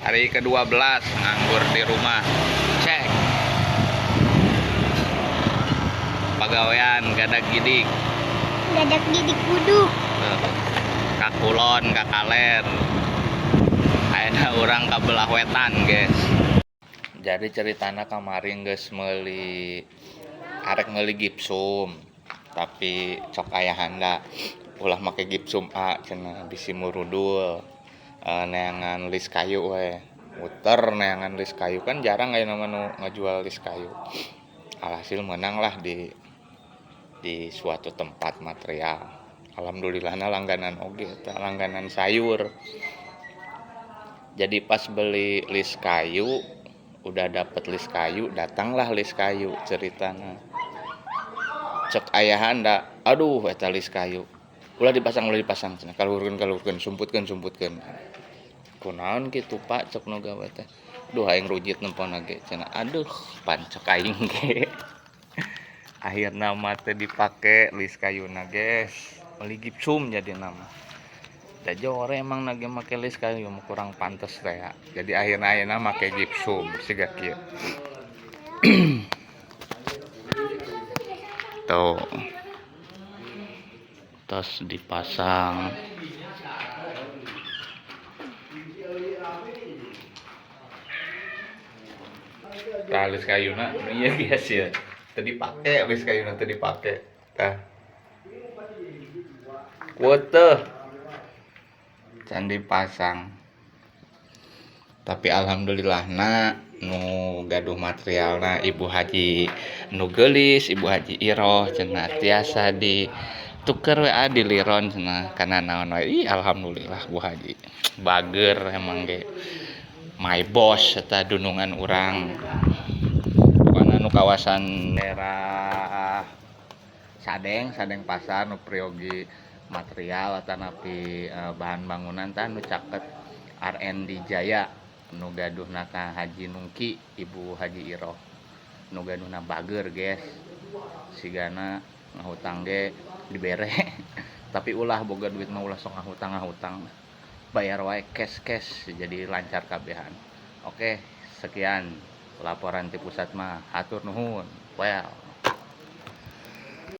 Hari ke-12 nganggur di rumah. Cek. Pagawean gadag gidik. Gadak gidik kudu. Kakulon, kakaler. Ayeuna urang ka belah wetan, guys. Jadi ceritana kemarin guys arek meuli gipsum. Tapi cok ayahanda ulah make gipsum cenah bisi murudul. Neangan lis kayu we. Muter neangan lis kayu kan jarang aya nu ngajual lis kayu. Alhasil menang lah di suatu tempat material. Alhamdulillahna langganan oge eta langganan sayur. Jadi pas beli lis kayu, udah dapet lis kayu, datanglah lis kayu ceritana. Cek ayahanda, aduh eta lis kayu. Ulah dipasang cenah kalurkeun sumputkeun. Kunaon kitu Pak cek nu gawe teh. Duh aing rujit nempona ge cenah. Aduh pancek aing ge. Akhirna mah teh dipake lis kayuna guys. Meuli gipsum jadi nama. Da jore emang nage make lis kayu mah kurang pantes teh ya. Jadi akhirna make gipsum siga kieu. Tuh. Terus dipasang. Tah lis kayuna ieu guys ya. Teu dipake lis kayuna teu dipake. Tah. Kueteuh. Can dipasang. Tapi alhamdulillahna nu gaduh materialna Ibu Haji nu geulis, Ibu Haji Iroh cenah tiasa dituker WA di liron cenah kana naon wae. Alhamdulillah Bu Haji. Bager emang ge. My boss eta dunungan urang. Pokona nu kawasan daerah Sadeng Pasar nu priogi material atau napi bahan bangunan tah nu caket R&D Jaya nu gaduhna ka Haji Nungki Ibu Haji Iroh nu gaduhna bager guys sigana ngahutang ge dibere tapi ulah boga duit mah ulah sok ngahutang bayar wae cash jadi lancar kabehan. Oke, sekian laporan ti pusat mah hatur nuhun. Well